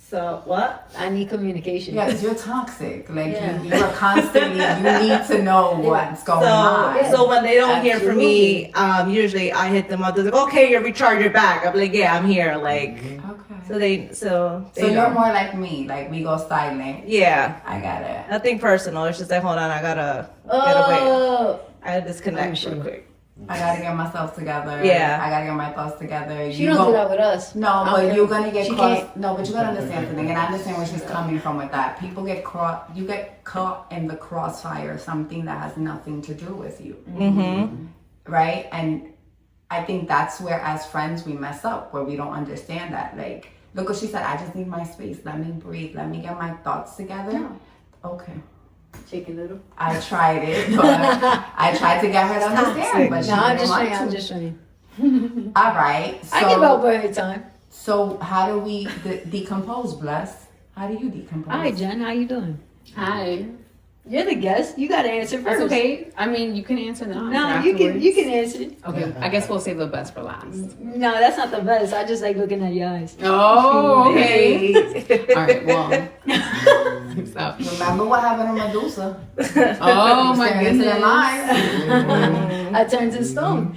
So what? I need communication. Yeah, because you're toxic. Like Yeah. you're constantly, you need to know what's going on. So when they don't hear from me, usually I hit them up. They're like, okay, you recharge your back. I'm like, yeah, I'm here. Like, Okay. so So you're know. more like me. Like we go silent. Yeah, I got it. nothing personal. It's just like, hold on, I gotta get away. Oh, I gotta disconnect real quick. I gotta get myself together. Yeah. I gotta get my thoughts together. she don't do that with us. No, but Okay. you're gonna get She caught. can't. No, but you gotta understand something, and I understand where she's coming from with that. People get caught. You get caught in the crossfire of something that has nothing to do with you, right? And I think that's where, as friends, we mess up, where we don't understand that. Like, look what she said. I just need my space. Let me breathe. Let me get my thoughts together. Okay. Chicken little. I tried it, but I tried to get her to understand, but she No, I'm didn't just want trying. I'm to. just trying. All right. So, I give up every time. So how do we decompose, Bless? How do you decompose? Hi, Jen. How you doing? Hi. You're the guest. You gotta answer That's first. okay. I mean, you can answer now. No, you can answer it. Okay, I guess we'll save the best for last. No, that's not the best. I just like looking at your eyes. Oh, okay. All right, well. So, Remember what happened to Medusa? oh my Staring into their goodness. eyes. I turned to stone.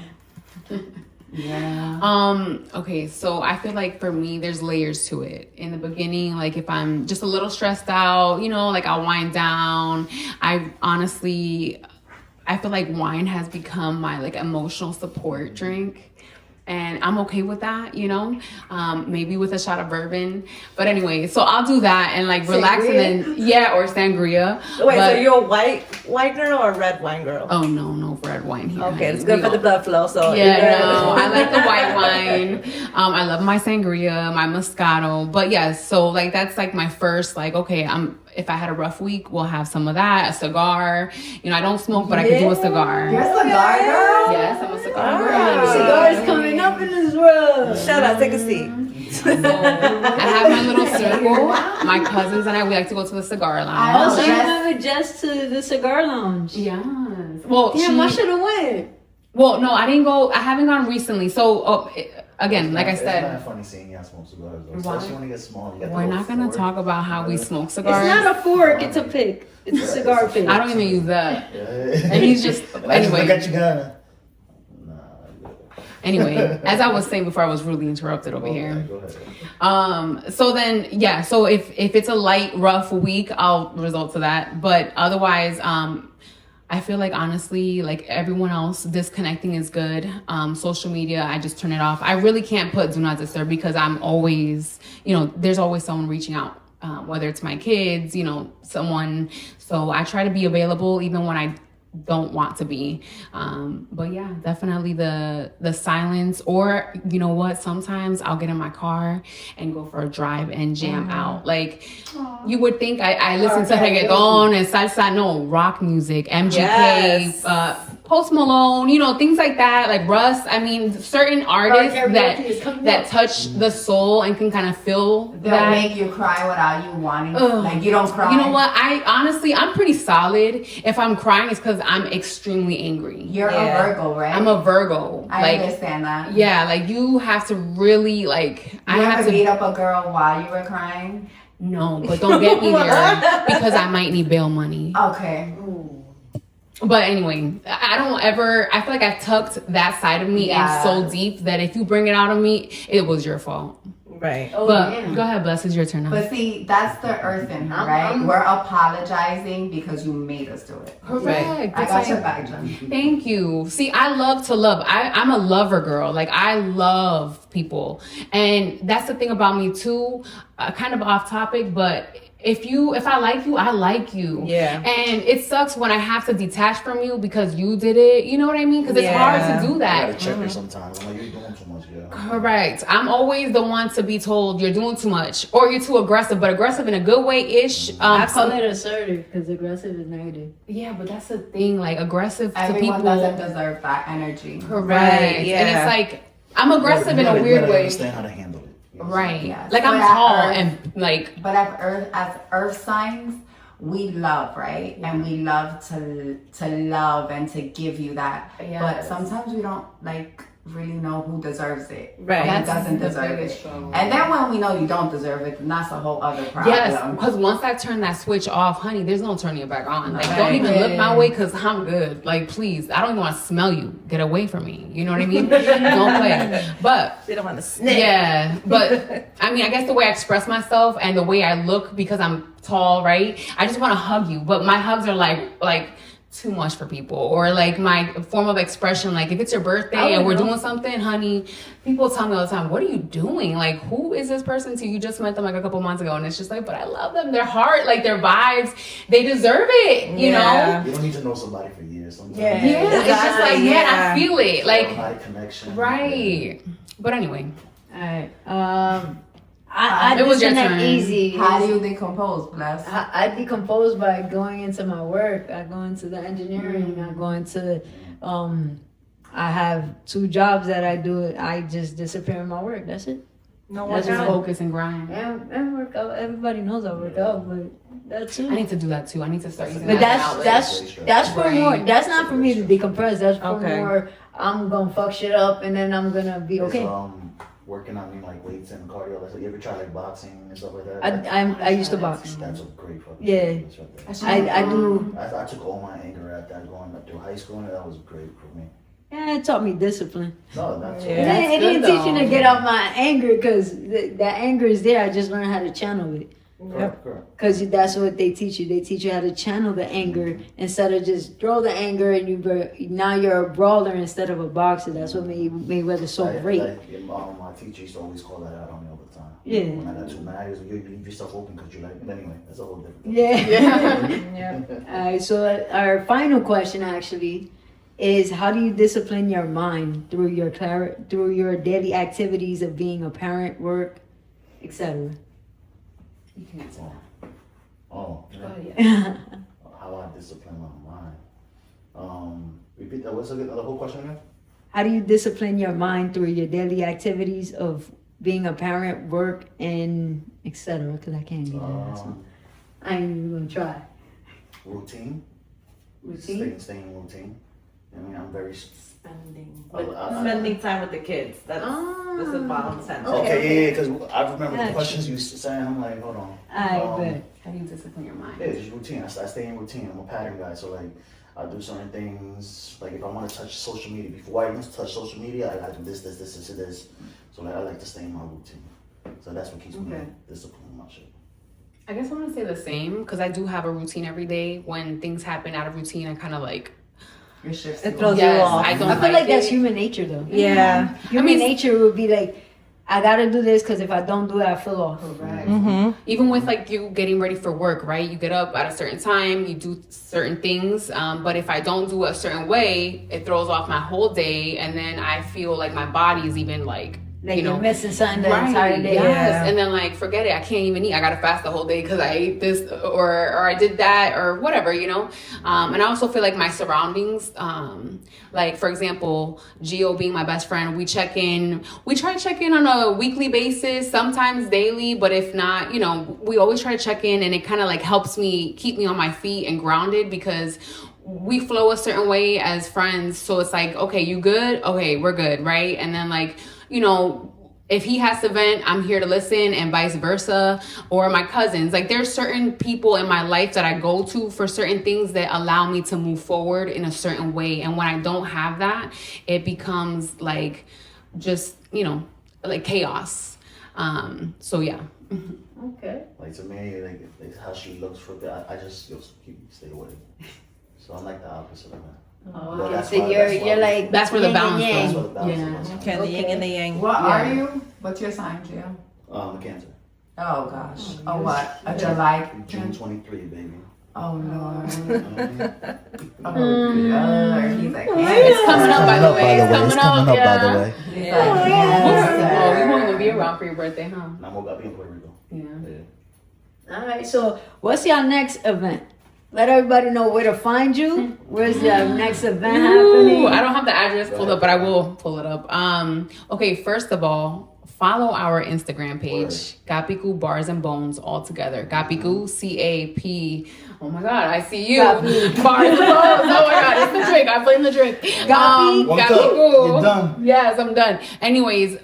Yeah. Okay, so I feel like for me, there's layers to it. In the beginning, like if I'm just a little stressed out, you know, like I'll wind down. I feel like wine has become my like emotional support drink. And I'm okay with that, you know, maybe with a shot of bourbon. But anyway, so I'll do that and like relax and then, or sangria. Wait, But- so you're a white girl or a red wine girl? Oh, no red wine here. Okay, honey. it's good We for the don't- blood flow. So Yeah, no, I like the white wine. I love my sangria, my Moscato. But yes, so like that's like my first like, okay, if I had a rough week, we'll have some of that, a cigar. You know, I don't smoke, but I can do a cigar. You're a cigar girl? Yes, I'm a cigar girl. Cigars coming up in this world. Shut up, take a seat. So I have my little circle. My cousins and we like to go to the cigar lounge. Oh, so you Yes. went with Jess to the cigar lounge. Yes. Well, Damn, I should have went. well, no, I didn't go. I haven't gone recently. So again, like I It's said, kind of funny seeing y'all smoke cigars, though. Why? Especially when you get small. You got we're the not gonna fork. talk about how we smoke It's cigars. not a fork, it's a pick. It's a cigar pick. I don't even use that. Yeah. And he's just I just anyway. look at you, Ghana. Anyway, as I was saying before, I was rudely interrupted over here. Go ahead. So then, yeah. So if it's a light, rough week, I'll resort to that. But otherwise, I feel like honestly, like everyone else, disconnecting is good. Social media, I just turn it off. I really can't put do not disturb because I'm always, there's always someone reaching out, whether it's my kids, someone. So I try to be available even when I don't want to be. But yeah, definitely the silence, or you know what, sometimes I'll get in my car and go for a drive and jam out. Like you would think I listen to reggaeton and salsa, no, rock music, MGK, Yes. Post Malone, things like that, like Russ. I mean, certain artists karaoke is coming that up. touch the soul and can kind of feel They'll that. make you cry without you wanting to. Ugh. Like, you don't cry. You know what? I'm pretty solid. If I'm crying, it's because I'm extremely angry. You're Yeah. a Virgo, right? I'm a Virgo. I understand that. Yeah, like you have to really like. You I have ever to. beat up a girl while you were crying? No, but don't get me there because I might need bail money. Okay. But anyway, I feel like I've tucked that side of me Yeah. in so deep that if you bring it out of me, it was your fault. Right. But yeah. go ahead, Bless, it's your turn now. But see, that's the earth in her, right? We're apologizing because you made us do it. Correct. I It's got like- your back, Jen. Thank you. See, I love to love. I'm a lover girl. Like, I love people. And that's the thing about me, too. Kind of off topic, but if I like you, I like you. Yeah. And it sucks when I have to detach from you because you did it. You know what I mean? Because it's hard to do I that. gotta check her sometimes. I'm like, you're doing too much, girl. Correct. I'm always the one to be told you're doing too much or you're too aggressive, but aggressive in a good way ish. I call it assertive because aggressive is negative. Yeah, but that's the thing. Like aggressive Everyone to people. doesn't deserve that energy. Correct. Right, yeah. And it's like I'm aggressive in a weird way. Understand how to handle it. You know? Right. Yes. Like I'm But tall Earth- and like But as earth signs, we love, right? And we love to love and to give you that. But Yes. sometimes we don't like really know who deserves it. Right. Who That's doesn't the deserve biggest it. struggle. And then when we know you don't deserve it, then that's a whole other problem. yes, because once I turn that switch off, honey, there's no turning it back on. Like, don't Right. even look my way because I'm good. Like, please, I don't even want to smell you. Get away from me. You know what I mean? Don't play. But They don't want to sniff. yeah, but I mean, I guess the way I express myself and the way I look because I'm tall, right? I just want to hug you, but my hugs are like too much for people, or like my form of expression. Like if it's your birthday and we're doing something, honey, people tell me all the time, "What are you doing? Like, who is this person to you? You just met them like a couple months ago," and it's just like, but I love them. Their heart, like their vibes, they deserve it. You know? You don't need to know somebody for years. Sometimes. Yeah. Yeah, it's just like Yeah. I feel it, like Automatic connection. right. But anyway, All right. I It was your that turn. easy. How do you decompose, Bless? I decompose by going into my work. I go into the engineering. I go into, I have 2 jobs that I do. I just disappear in my work. That's it. No That's workout. focus and grind. And work out. Everybody knows I work out, but that's I it. need to do that too. I need to start using But that as an outlet. that's for Right. more. That's not for me to decompress. That's for Okay. more. I'm gonna fuck shit up and then I'm gonna be okay. Working on me like weights and cardio. Like, you ever try like boxing and stuff like that? I used to box. That's a great fucking Yeah. fitness right there. I do. I took all my anger at that going up through high school, and that was great for me. Yeah, it taught me discipline. No, that's It Yeah. didn't- it That's didn't good, teach you to though. get out my anger because that anger is there. I just learned how to channel it. correct. Because that's what they teach you. They teach you how to channel the anger instead of just throw the anger and now you're a brawler instead of a boxer. That's what made Mayweather so great. My teacher used to always call that out on me all the time. Yeah. When I got too mad, he was like, you leave yourself open because you like. But anyway, that's a whole different. Yeah. All right. So our final question actually is: how do you discipline your mind through your daily activities of being a parent, work, etc.? Yeah. How I discipline my mind. Repeat that. What's the whole question again? How do you discipline your mind through your daily activities of being a parent, work, and etc.? Because I can't get that. So I ain't even gonna try. Routine. Routine. Staying routine. I mean, I'm very. Spending time with the kids. That's the bottom center. Okay, yeah, because I remember Gotcha. the questions you saying. I'm like, hold on. Alright, How do you discipline your mind? Yeah, it's just routine. I stay in routine. I'm a pattern guy, so like I do certain things. Like if I want to touch social media, before I even touch social media, I do this. So like I like to stay in my routine. So that's what keeps me disciplined in my shit. I guess I'm gonna say the same because I do have a routine every day. When things happen out of routine, I kind of like. Your shifts. It throws you Yes, off. I don't I feel like that's it. human nature, though. Yeah. Human nature would be like, I gotta do this because if I don't do it, I feel off. Even with like you getting ready for work, right? You get up at a certain time, you do certain things. But if I don't do it a certain way, it throws off my whole day, and then I feel like my body is even like. Like You know, you're missing something the right, entire day. yes. Yeah. And then like forget it, I can't even eat. I gotta fast the whole day because I ate this or I did that or whatever, you know. And I also feel like my surroundings, like for example, Gio being my best friend, we try to check in on a weekly basis, sometimes daily, but if not, you know, we always try to check in, and it kind of like helps me keep me on my feet and grounded because we flow a certain way as friends. So it's like, okay, you good? Okay, we're good, right? And then like, you know, if he has to vent, I'm here to listen, and vice versa. Or my cousins. Like there's certain people in my life that I go to for certain things that allow me to move forward in a certain way. And when I don't have that, it becomes like just, you know, like chaos. So yeah. Okay. Like to me, like how she looks for that, I just stay away. So I'm like the opposite of that. Oh, But okay. that's So why- you're like That's where the yin and balance yang. That's what the balance Yeah. is. Okay, the yin and the yang. What are you? What's your sign, Gio? Cancer. Oh gosh. Oh what? A July. June 23, baby. Oh Lord. Mhm. Oh Lord. He's like, It's coming up, by the way. It's coming up, by the yeah. way. He's like, yes. Oh, we won't even be around for your birthday, huh? Now I'm gonna be in Puerto Rico. Yeah. All right, so what's your next event? Let everybody know where to find you. Where's your next event happening? Ooh, I don't have the address pulled up, but I will pull it up. Okay, first of all, follow our Instagram page, Capicu Bars and Bones, all together. Capicu, CAP. Oh my God, I see you. Bars and Bones. Oh my God, it's the drink. I blame the drink. Capicu. You're done. Yes, I'm done. Anyways,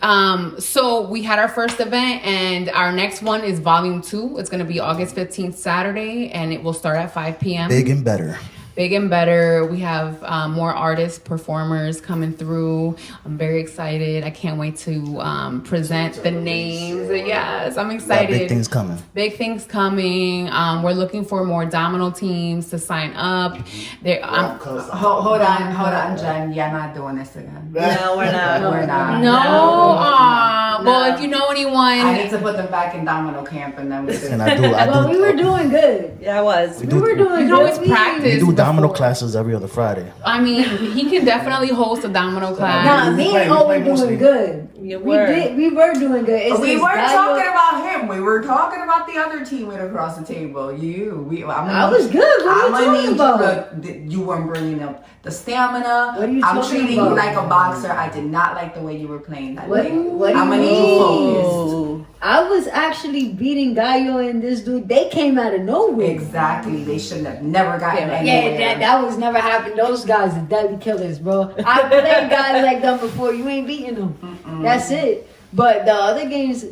so we had our first event, and our next one is volume 2. It's gonna be August 15th, Saturday, and it will start at 5 p.m. Big and better. Big and better. We have more artists, performers coming through. I'm very excited. I can't wait to present the names. Yes, I'm excited. Big things coming. Big things coming. We're looking for more domino teams to sign up. Hold on, Jen. You're not doing this again. No, we're not. We're not. No. Well, if you know anyone, I need to put them back in domino camp and then we And I do. We were doing good. Yeah, I was. We were doing you can always practice. We do domino classes every other Friday. I mean, he can definitely host a domino class. Nah, me and O were mostly. doing good. You We were. did. We were doing good. It's We this weren't guy talking about him. We were talking about the other teammate across the table. I was good. What are you talking about? You weren't bringing up the stamina. What are you I'm talking treating about? you like a boxer. I did not like the way you were playing that What day. do you I'm gonna need you focused. mean? I was actually beating Gallo and this dude. They came out of nowhere. Exactly. They shouldn't have never gotten Yeah, anywhere. that was never happened. Those guys are deadly killers, bro. I played guys like them before. You ain't beating them. That's it. But the other games,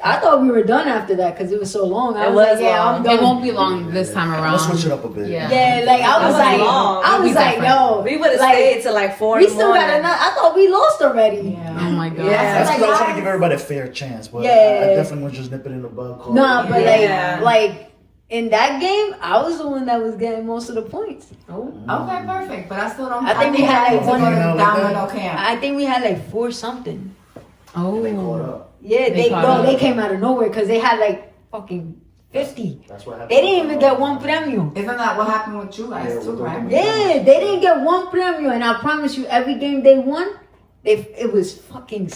I thought we were done after that because it was so long. I It was was like, yeah, long. I'm done. It won't be long this time around. Let's switch it up a bit. Yeah. Yeah, like I was was like, long. I was It'll be like, different. no, We would have like, stayed till like 4 we in the still got morning. another. I thought we lost already. Yeah. Oh my God. Yeah. That's because I was trying Like, to give everybody a fair chance, but Yeah. I definitely was just nipping in the bud. call Nah, it. but Yeah. like in that game, I was the one that was getting most of the points. Okay, perfect. But I still don't. I think we had, I like, need to one go to email like domino that. camp. I think we had like 4 something. Oh. They caught up. Yeah, They caught up. they came out of nowhere because they had like fucking 50. That's what happened. They didn't even get one premium. Isn't that what happened with you guys Yeah, too, with right? the- Yeah, they didn't get one premium, and I promise you, every game they won, it was fucking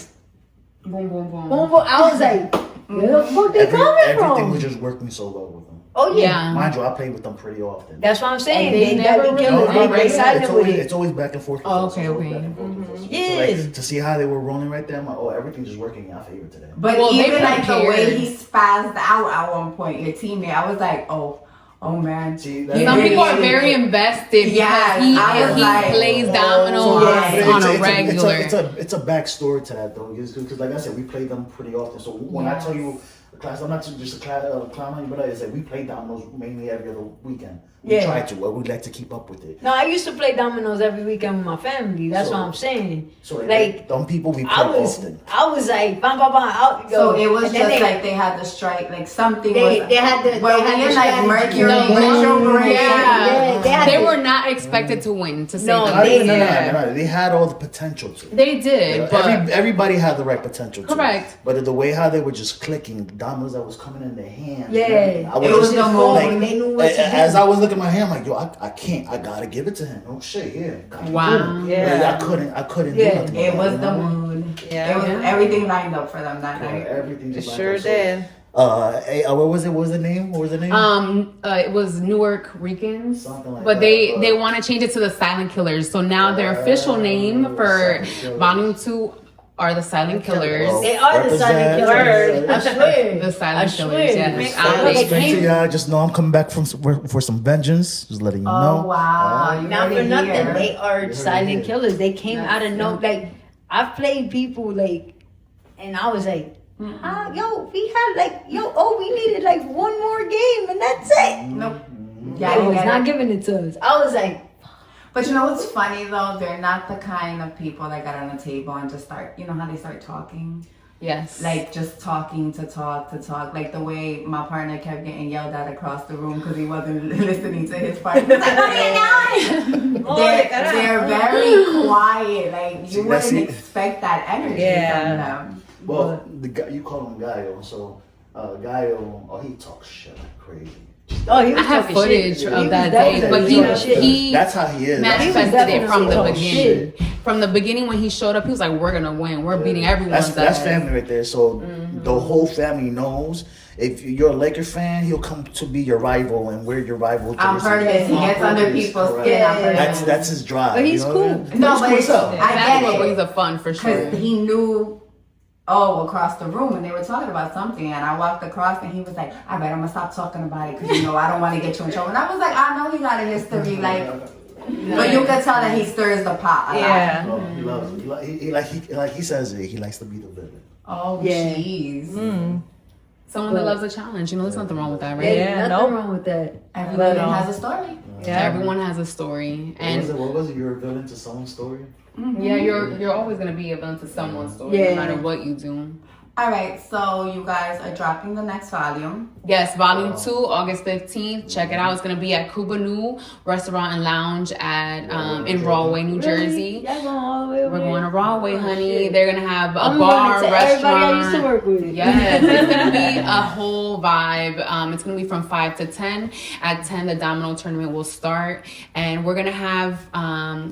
Boom, boom, boom. boom, boom. I was like, where the fuck they coming Everything from? was just working so well with them. Oh yeah. Yeah. Mind you, I played with them pretty often. That's what I'm saying. And they never deadly really killers. No, They right. excited it's with always, it. it's always back and forth. Oh, with us. okay, It's always okay. back and forth with us. So, Yeah. like, to see how they were rolling right there, I'm like, oh, everything just working in our favor today. But Well, they even like the way prepared. he spazzed out at one point, your teammate, I was like, oh man. See, Some people are very invested Yes, because I was he like, plays So, dominoes yeah. on a regular. It's a backstory to that though, because like I said, we play them pretty often. So when I tell you the class, I'm not just a clown on you, but I say we play dominoes mainly every other weekend. We Yeah. try to, or we like to keep up with it. No, I used to play dominoes every weekend with my family. That's So- what I'm saying. So Like, them people we play I was like, bam, bam, bam, out you go. So it was And just then like they had to strike, like something they was. had the Well, they had we the in like strategy. Mercury No, retrograde. yeah. they had They the- were not expected to win, to say No, the Not least. even Yeah. that. They had all the potential to. They did, but Everybody had the right potential to. Correct. But the way how they were just clicking, the dominoes that was coming in their hands. and Yeah. everything, I It was just the like, moment. They knew what to do. as I was looking at my hand, I'm like, yo, I can't. I gotta give it to him. Oh shit, yeah. I can Wow. do it. Yeah. Like, I couldn't Yeah. do nothing. It about was you the know? mood. Yeah. It was everything lined up for them that night. Everything It just lined sure up. So, did. what was it? What was the name? What was the name? it was Newark Ricans, Something like but that, they want to change it to the Silent Killers. So now their official name for Silent Killers. Volume 2 are the Silent Killers. Well, They are the silent represent- killers. I swear. The Silent I Killers, swear. yes. Look, they Thanks to came- y'all. Just know I'm coming back for some vengeance. Just letting you know. Oh wow! You Not heard for it nothing. here. They are Yeah. silent killers. They came Yes, out of no yeah. like I've played people like and I was like, we needed like one more game and that's it. Nope. Mm-hmm. Yeah, They you was get not it. giving it to us. I was like, But you know what's funny though? They're not the kind of people that got on a table and just start. You know how they start talking? Yes. Like just talking to talk. Like the way my partner kept getting yelled at across the room because he wasn't listening to his partner. He's like, what are you doing? They're very quiet. Like See, you that's wouldn't it. expect that energy Yeah. from them. Well, the guy you call him Gallo, so Guy, he talks shit like crazy. Oh, he was I have talking footage shit. of He that was day, but definitely talking shit. he That's how he is. manifested it from the definitely beginning. talking From the beginning when he showed up, he was like, "We're gonna win. We're beating everyone's ass." That's family right there. So the whole family knows. If you're a Laker fan, he'll come to be your rival, and we're your rival. I've heard this. He gets under people's skin. I've heard this. That's his drive. But he's you know what I cool. mean? No, He's but cool it's, as hell. I That's get what it. brings the fun for sure. Because he knew, across the room, and they were talking about something, and I walked across, and he was like, all right, I'm going to stop talking about it, because, I don't want to get you in trouble. And I was like, I know he got a history, like, but you can tell that he stirs the pot a lot. Oh, he loves it. He says it. He likes to be the villain. Oh, Yeah. jeez. Someone that loves a challenge, there's nothing wrong with that, right? There's nothing wrong with that. Every But, villain has a story. Everyone has a story, and What was it? You're a villain to someone's story? yeah, you're always gonna be a villain to someone's story, Yeah. no matter what you do. All right, so you guys are dropping the next volume. Yes, Volume 2, August 15th. Check it out. It's gonna be at Cuba Nu Restaurant and Lounge at in Rawway, New Jersey. Y'all going all the way over We're going to there? Rawway, honey. shit. They're gonna have a I'm bar, running to everybody I used to restaurant. work with. Yes, it's gonna be a whole vibe. It's gonna be from 5 to 10. At 10, the domino tournament will start, and we're gonna have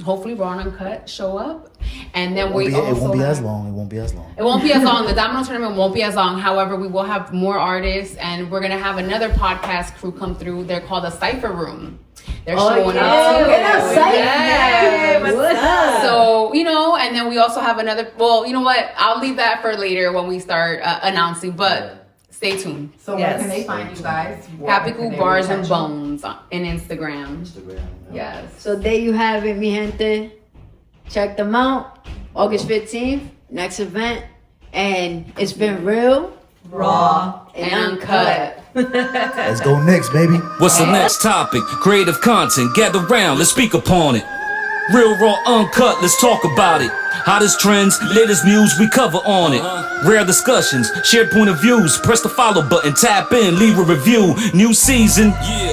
hopefully Raw and Uncut show up, and then It we also won't be as have- long. It won't be as long. It won't be as long. The domino tournament won't be as long. However, we will have more artists, and we're gonna have another podcast crew come through. They're called the Cypher Room. They're showing yeah. up. We're not Cypher. Yes. What's up? So, and then we also have another. Well, you know what? I'll leave that for later when we start announcing. But stay tuned. So where can they find you guys? Where can Capicu they Bars and reach out? Bones in Instagram. Instagram. Yes. So there you have it, mi gente. Check them out. August 15th, next event. And it's been real, Raw and And uncut. Let's go Knicks, baby. What's the next topic? Creative content, gather round, let's speak upon it. Real Raw Uncut, let's talk about it. Hottest trends, latest news, we cover on it. Rare discussions, shared point of views. Press the follow button, tap in, leave a review. New season,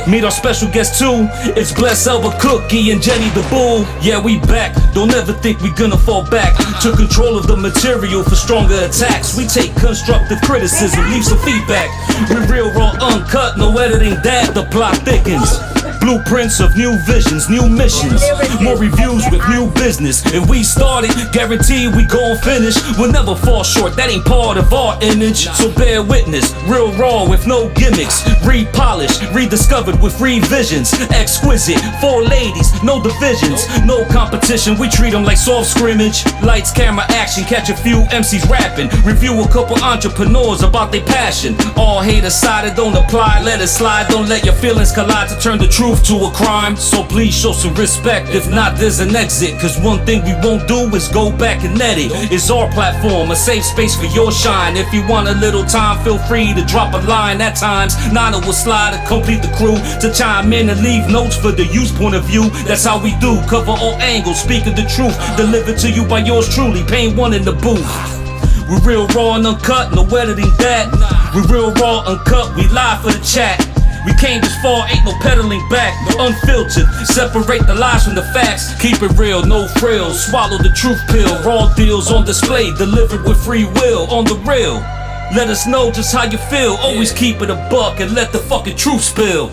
meet our special guest too. It's Bless Elva Cookie and Jenny the Bull. Yeah, we back, don't ever think we gonna fall back. Took control of the material for stronger attacks. We take constructive criticism, leave some feedback. We Real Raw Uncut, no editing that, the plot thickens. Blueprints of new visions, new missions. More reviews with new business. If we started, guaranteed we gon' finish. We'll never fall short, that ain't part of our image. So bear witness, real raw with no gimmicks. Repolished, rediscovered with revisions. Exquisite, 4 ladies, no divisions. No competition, we treat them like soft scrimmage. Lights, camera, action, catch a few MCs rapping. Review a couple entrepreneurs about their passion. All hate aside, it don't apply, let it slide. Don't let your feelings collide to turn the truth to a crime. So please show some respect, if not there's an exit. Cause one thing we won't do is go back and edit. It's our platform, a safe space for your shine. If you want a little time, feel free to drop a line. At times, Nana will slide to complete the crew, to chime in and leave notes for the youth point of view. That's how we do, cover all angles, speaking the truth, delivered to you by yours truly, Pain One in the booth. We real raw and uncut, no editing that. We real raw uncut, we live for the chat. We came this far, ain't no pedaling back. Unfiltered, separate the lies from the facts. Keep it real, no frills. Swallow the truth pill. Raw deals on display, delivered with free will. On the real, let us know just how you feel. Always keep it a buck and let the fucking truth spill.